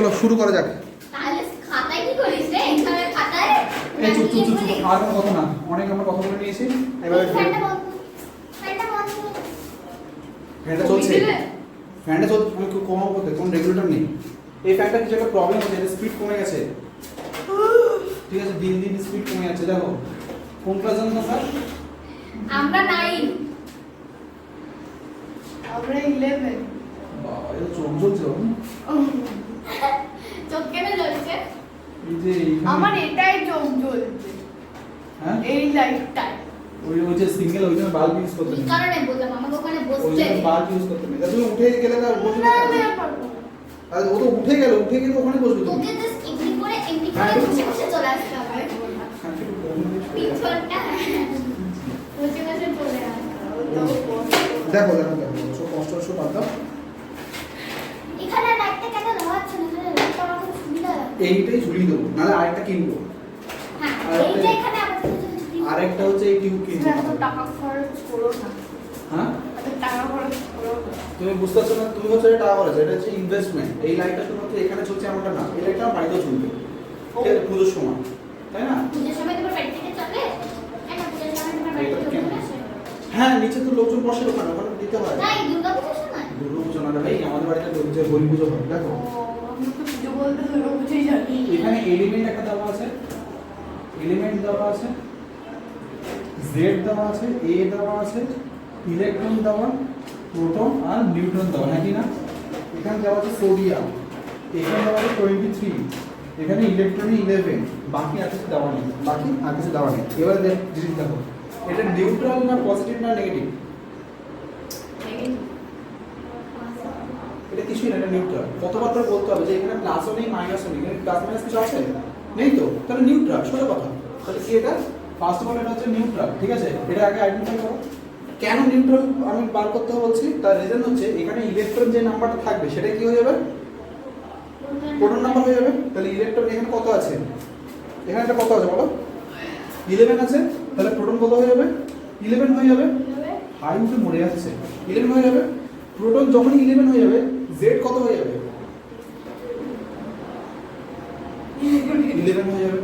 চলো শুরু করা যাক। তাহলে খাতায় কি করিস রে? এখানে খাতায় এই চুপ চুপ চুপ চুপ, আর কোনো কথা না, অনেক আমরা কথা বলে নিয়েছি। এবারে ফ্যানটা বন্ধ। ফ্যানটা বন্ধ। ফ্যানটা চলছে, ফ্যানটা চলছে, আমি খুব কমাবো করতে, কোনো রেগুলেটর নেই। এই ফ্যানটা কিছু একটা প্রবলেম হচ্ছে, এর স্পিড কমে গেছে। ঠিক আছে, দিন দিন স্পিড কমে যাচ্ছে। দেখো কোন ক্লাস জানো না স্যার? আমরা 9। আমরা 11। বাবা এর চোখ জ্বলছে। চোখ কেন জ্বলছে? এই যে আমার এটাই চোখ জ্বলছে। হ্যাঁ এই লাইটটাই। ওই যে সিঙ্গেল ওই জন্য বাল্ব ইউজ করতে এই নেই, কারণে বললাম আমাকে ওখানে ওই বসতে জন্য দে। বাল্ব ইউজ করতে নেই। তুমি উঠে গেলে না বসবে না, আর ও তো উঠে গেল, উঠে গেলে ওখানে বসবে তুমি। তোকে জাস্ট এমনি করে হ্যাঁ, বসে বসে চলে আসতে হবে। পিছনটা বসে বসে চলে আসতে হবে। দেখো দেখো দেখো, সব কষ্ট সব বাদ দাও। এখানে লাইটটা কেন লাগাচ্ছ না? এখানে লাইটটা আমার খুব সুবিধা লাগে। এইটাই ঝুলিয়ে দেবো, নাহলে আরেকটা কিনবো। হ্যাঁ, আরেকটা- এইটা এখানে আমাদের আরেকটা হচ্ছে এই টিউব কিনবো। এত টাকা খরচ করো না। হ্যাঁ এত টাকা খরচ করো না। তুমি বুঝতে পারছো না, তুমি হচ্ছে এটা টাকা খরচ, এটা হচ্ছে ইনভেস্টমেন্ট। এই লাইটটা শুধুমাত্র এখানে চলছে এমনটা না, এই লাইটটা আমার বাড়িতেও চলবে। ঠিক আছে, পুজোর সময়, তাই না? পুজোর সময় তোমার বাড়ি থেকে চলে? কেন পুজোর সময় তোমার বাড়ি এটা থেকে কেন? চলে আসে? হ্যাঁ, নিচে তো লোকজন বসে, ওখানে ওখানে দিতে হয়। না, এই দুর্গা পুজোর সময়? দুর্গা পুজো না রে ভাই, আমাদের বাড়িতে যে হরি পুজো হয়। দেখো ও, আমি তো পুজো বলতে দুর্গা পুজোই জানি। এখানে এলিমেন্ট একটা দেওয়া আছে, এলিমেন্ট দেওয়া আছে, জেড দেওয়া আছে, এ দেওয়া আছে, ইলেকট্রন দেওয়া, প্রোটন আর নিউট্রন দেওয়া, নাকি না? এখানে দেওয়া আছে সোডিয়াম, এখানে দেওয়া আছে 23, এখানে ইলেকট্রনে 11, বাকি আর কিছু দেওয়া নেই, বাকি আর কিছু দেওয়া নেই। এবারে জিনিস দেখো, এটা নিউট্রাল না পজিটিভ না নেগেটিভ? এটা কিছুই না, এটা নিউট্রাল। কতবার করে বলতে হবে যে এখানে প্লাসও নেই মাইনাসও নেই, এখানে প্লাস মাইনাস কিছু আছে? নেই তো, তাহলে নিউট্রাল, সোজা কথা। তাহলে কি এটা? ফার্স্ট অফ অল এটা হচ্ছে নিউট্রাল, ঠিক আছে? এটা আগে আইডেন্টিফাই করো। কেন নিউট্রাল আমি বার করতে বলছি, তার রিজন হচ্ছে এখানে ইলেকট্রন যে নাম্বারটা থাকবে সেটা কি হয়ে যাবে? প্রোটন নাম্বার হয়ে যাবে। তাহলে ইলেকট্রন এখানে কত আছে? এখানে এটা কত আছে বলো? 11 আছে, তাহলে প্রোটন কত হয়ে যাবে? 11 হয়ে যাবে। হাই উঠে মরে যাচ্ছে, 11 হয়ে যাবে। প্রোটন যখনই 11 হয়ে যাবে, জেড কত হয়ে যাবে? 11 হয়ে যাবে।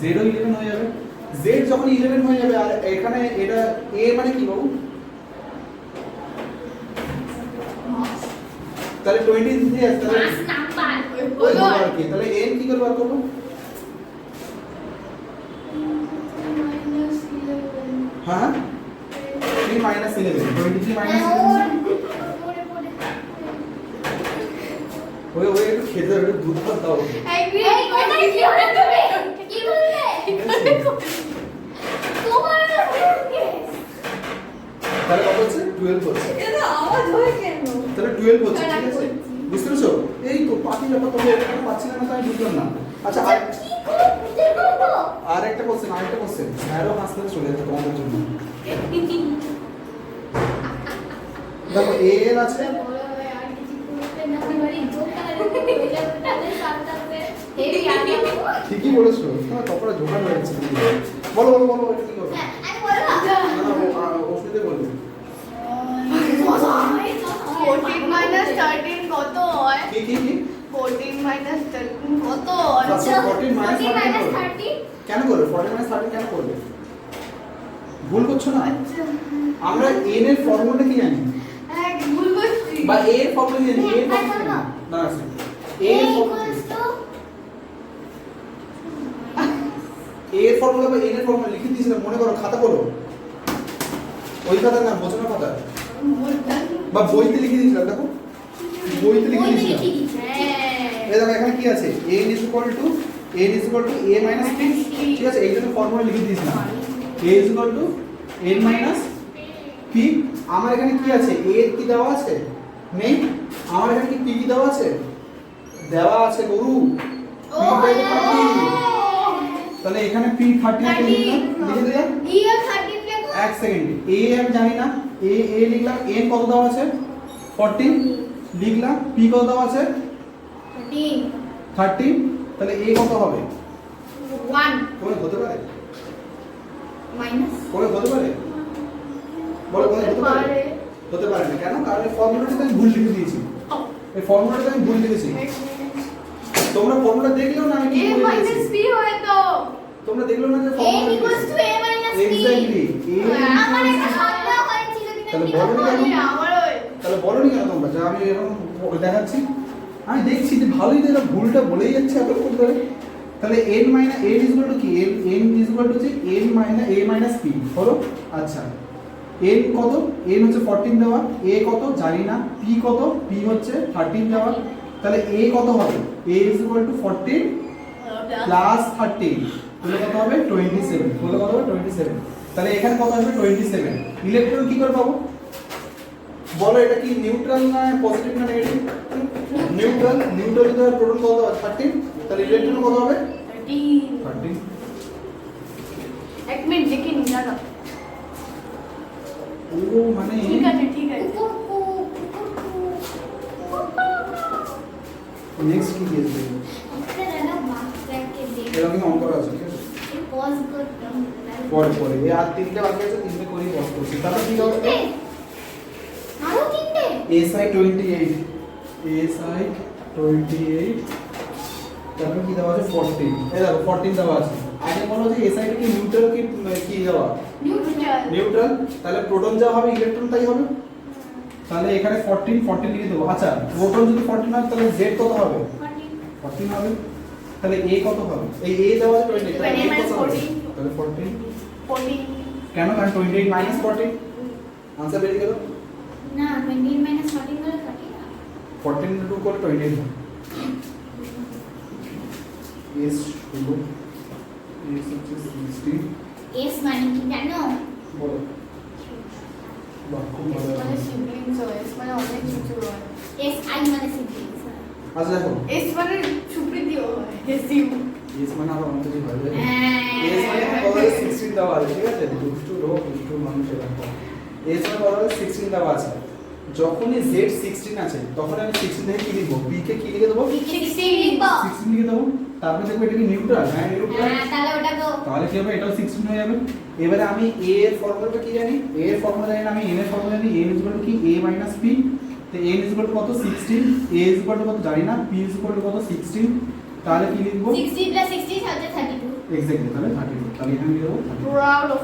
জেডও 11 হয়ে যাবে। জেড যখন 11 হয়ে যাবে, আর এখানে এটা এ মানে কি বাবু? তাহলে 23 আছে, তাহলে মাস নাম্বার। ওই আর কি, তাহলে এন কি করে বার করব? হ্যাঁ 3 - 11, 23 - 11। ওই ওই একটু খেতে একটু দুধ ভাত দাও। এই কথা কি বলে তুমি? কি বললে? তোমার তাহলে কত হচ্ছে? 12 হচ্ছে। এটা আওয়াজ হয় কেন? তাহলে 12 হচ্ছে, ঠিক আছে? বুঝতে পেরেছো? এই তো পাতি ব্যাপার, তোমরা এটা পাচ্ছি না, তো আমি বুঝলাম না। আচ্ছা কি করে বুঝে করব? আর একটা কোশ্চেন, আরেকটা কোশ্চেন, স্যারও হাসতে চলে যাচ্ছে তোমাদের জন্য। দেখো এল আছে, বড় হয়ে আর কিছু করতে না পারি, জোকার হয়ে যাবে তাদের সাথে হেভি আগে। ঠিকই বলেছো, তোমার কপড়া জোগাড় হয়ে যাচ্ছে। বলো বলো বলো, এটা কি করবে? হ্যাঁ, আমি বলবো। না না, ওষুধে বলবে। 14 - 13 কত হয়? কি কি কি? 14 - 13 কত হয়? আচ্ছা, 14 - 13 30 কেন করবে? 14 - 13 কেন করবে? ভুল করছো না? আচ্ছা, আমরা এন এর ফর্মুলাটা কি জানি? হ্যাঁ ভুল করছি। বা এ এর ফর্মুলা কি জানি? এ এর হ্যাঁ, ফর্মুলা হ্যাঁ, না আছে। এ A এর ফর্মুলা equals to এ এর ফর্মুলা বা এন এর ফর্মুলা লিখে দিয়েছিলাম, মনে করো, খাতা করো। ওই খাতা না, বোঝানো খাতা, বা বইতে লিখে দিয়েছিলাম। দেখো বইতে লিখে বইতে দিয়েছিলাম। লিখে দিচ্ছি। হ্যাঁ। এই দেখো এখানে কি আছে? a n = a - p, ঠিক আছে? এই জন্য ফর্মুলা লিখে দিয়েছিলাম, a n - p। আমার এখানে কি আছে? a এর কি দেওয়া আছে? নেই। আমার এখানে কি p কি দেওয়া আছে? দেওয়া আছে গরু, p ও = 30। তাহলে এখানে p 30 লিখে দিলাম। ইয়ার 30 লেখো। এক সেকেন্ড, a আমি জানি না, a লিখলাম। n কত দেওয়া আছে? 14 লিখলাম। p কত দেওয়া আছে? 30। তাহলে a কত হবে? 1 কোন হতে পারে? মাইনাস কোন হতে পারে? বলো কোন হতে পারে? হতে পারে না। কেন? কারণ এই ফর্মুলাটাতে আমি ভুল লিখে দিয়েছি। এই ফর্মুলাটাতে আমি ভুল লিখেছি। তোমরা ফর্মুলা দেখলেও না আমি কি a বলে minus দিয়েছি b হয় তো তোমরা দেখলেও না যে a formula equals to a minus b exactly আমার একটা সন্দেহ হয়েছিল তাহলে কিন্তু বলো আমি না কেন? আমারও তাহলে বলোনি কেন তোমরা যে আমি এরকম দেখাচ্ছি আমি দেখছি যে ভালোই তো এটা ভুলটা বলেই যাচ্ছে এতক্ষণ ধরে তাহলে n minus a is equal to কি n ইজ ইকুয়াল টু যে n minus a minus p হলো আচ্ছা n কত n হচ্ছে 14 দেওয়া a কত জানি না p কত p হচ্ছে 13 দেওয়া তাহলে a কত হবে a is equal to 14 plus 13 তাহলে কত হবে 27 তাহলে কত হবে 27 তাহলে এখানে কত আসবে 27 ইলেকট্রন কি করে পাবো বলো এটা কি নিউট্রাল না পজিটিভ না নেগেটিভ নিউট্রাল নিউট্রাল যদি হয় প্রোটন কত হবে 13 তাহলে ইলেকট্রন কত হবে 13 13 এক মিনিট দেখে নি দাঁড়া ও মানে ঠিক আছে নেক্সট কি দিয়েছে একটা দাদা বাচ্চাকে দেখে এরকম অঙ্ক আছে ঠিক আছে পজ করতাম পরে এই আর তিনটে বাকি আছে তিনটে করেই বস করছি তাহলে কি হবে আরো তিনটে SI 28 SI 28 তারপর কি দেওয়া আছে 14 এই দেখো 14 দেওয়া আছে আগে বলো যে SI টা কি নিউট্রাল কি দেওয়া নিউট্রাল নিউট্রাল তাহলে প্রোটন যা হবে ইলেকট্রন তাই হবে তাহলে এখানে 14 লিখে দেবো আচ্ছা প্রোটন যদি 14 হয় তাহলে Z কত হবে 14 হবে তাহলে A কত হবে এই A দেওয়া আছে 20 তাহলে A কত হবে তাহলে 14 14 কেন কারণ 28 মাইনাস 14 आंसर বেরিয়ে গেল না 20 minus 14 করে 40 না 14 into 2 করে 28 হয় S হলো S হচ্ছে 16 এস মানে কি জানো বলো বাহ খুব ভালো মানে সিবলিংস হয় এস মানে অনেক কিছু হয় এস আই মানে সিবলিংস আচ্ছা দেখো এস মানে সুপ্রীতি হয় এসইউ S মানে আরো অনেক কিছু হয় হ্যাঁ S মানে কত হবে 16 দেওয়া আছে ঠিক আছে দুষ্টু লোক দুষ্টু মানুষের কথা S মানে কত হবে 16 দেওয়া আছে যখনই Z 16 আছে তখন আমি 16 থেকে কি লিখব B কে কি লিখে দেবো 16 লিখো 16 লিখে দেবো তারপরে দেখো এটা কি নিউট্রাল হ্যাঁ নিউট্রাল হ্যাঁ তাহলে ওটা তো তাহলে কি হবে এটাও 16 হয়ে যাবে এবারে আমি a এর ফর্মুলাটা কি জানি a এর ফর্মুলা জানি না আমি n এর ফর্মুলা জানি n কি a p তো n কত 16 a কত জানি না p কত 16 তাহলে কি লিখব 60 plus 60 হচ্ছে 32 এক্স্যাক্টলি তাহলে 32 তাহলে এখানে লিখব 32 প্রাউড অফ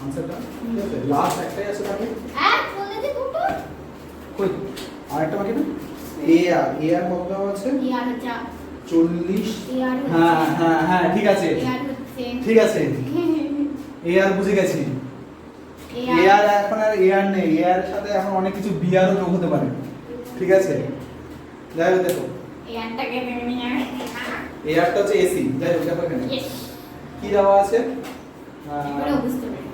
আনসারটা ঠিক আছে লাস্ট একটাই আছে বাকি এক বলে দে দুটো কই আরেকটা বাকি না a আর কত দেওয়া আছে ইয়ার হচ্ছে 40 ইয়ার হ্যাঁ হ্যাঁ হ্যাঁ ঠিক আছে ইয়ার হচ্ছে ঠিক আছে a আর বুঝে গেছি ইয়ার এআর এখন আর এআর নেই এআর এর সাথে এখন অনেক কিছু বিআরও যোগ হতে পারে ঠিক আছে যাই হোক দেখো ইয়ারটাকে নিয়ে এআরটা হচ্ছে এসি যাই হোক দেখো এখানে ইয়েস কি দেওয়া আছে এবারে বুঝতে পারি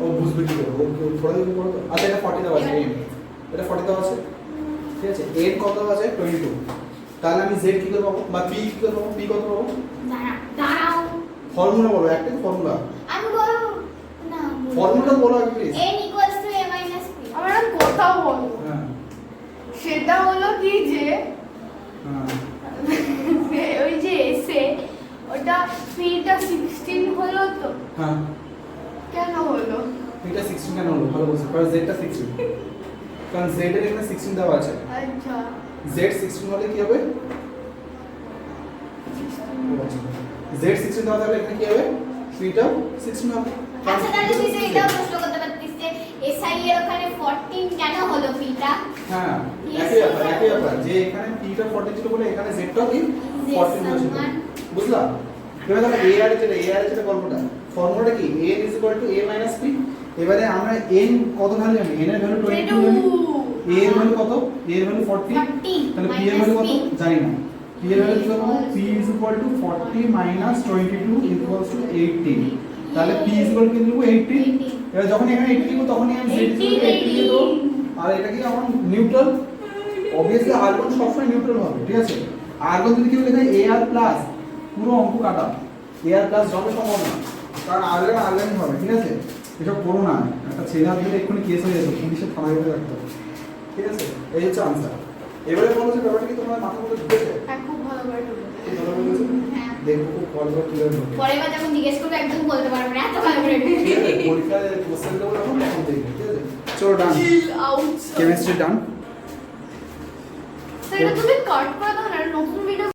ও বুঝবে কি করে ও থোড়া দিন পড়ো তো আচ্ছা এটা 40 দেওয়া আছে এটা 40 দেওয়া আছে ঠিক আছে এর কত দেওয়া আছে 22 তাহলে আমি জেড কি করে পাবো বা পি কি করে পাবো পি কত পাবো দাঁড়াও ফর্মুলা বলো একটা ফর্মুলা আমি বলবো না ফর্মুলা বলো আগে please n equals to a minus p আমার একটা কথা বলবো হ্যাঁ সেটা হলো কি যে হ্যাঁ ওই যে এসে ওটা ফিটা 16 হলো তো হ্যাঁ কেন হলো এটা 16 কেন হলো ভালো বলছো কারণ জেডটা 16 কারণ জেড এর এখানে 16 দেওয়া আছে আচ্ছা Z 16 হলে কি হবে Z 16 দেওয়া থাকলে এখানে কি হবে থ্রিটাও 16 হবে আচ্ছা তাহলে তুই তো এটাও প্রশ্ন করতে পারতিস যে এসআই এর ওখানে 14 কেন হলো পিটা হ্যাঁ Yes, একই ব্যাপার যে এখানে P টা 14 ছিল বলে এখানে Z টাও কি 14 হয়েছিল বুঝলা এবার দেখো AR এর যেটা গল্পটা ফর্মুলাটা কি A A P এবারে আমরা n কত ভ্যালু জানি n এর ভ্যালু 22 জানি a এর ভ্যালু কত a এর ভ্যালু 40 তাহলে p এর ভ্যালু কত জানি না p এর ভ্যালু কি হবে p 40 22 18 তাহলে p কি লিখব 18 এবার যখন এখানে 18 লিখব তখন আমি z 18 লিখব আর এটা কি আমার নিউট্রাল obviously আর্গন সবসময় নিউট্রাল হবে ঠিক আছে আর্গন যদি কেউ লেখা ar প্লাস পুরো অঙ্ক কাটা ar প্লাস যত সম্ভব না কারণ আর্গন হবে ঠিক আছে এসব করো না একটা ছেলে হাত দিলে এক্ষুনি কেস হয়ে যেত পুলিশের থানায় গিয়ে রাখতে হবে ঠিক আছে এই হচ্ছে আনসার এবারে বলো যে ব্যাপারটা কি তোমার মাথার মধ্যে ঢুকেছে হ্যাঁ খুব ভালো করে ঢুকেছে। খুব ভালো ঢুকেছে হ্যাঁ দেখো খুব ভালো করে ক্লিয়ার ঢুকে পরের বার যখন জিজ্ঞেস করবে একদম বলতে পারবে না এত ভালো করে ঠিক আছে পরীক্ষায় কোশ্চেন দেবো যখন তখন দেখবে ঠিক আছে চলো ডান Chill out. কেমিস্ট্রি ডান তো এটা তুমি কাট করে দাও না নতুন ভিডিও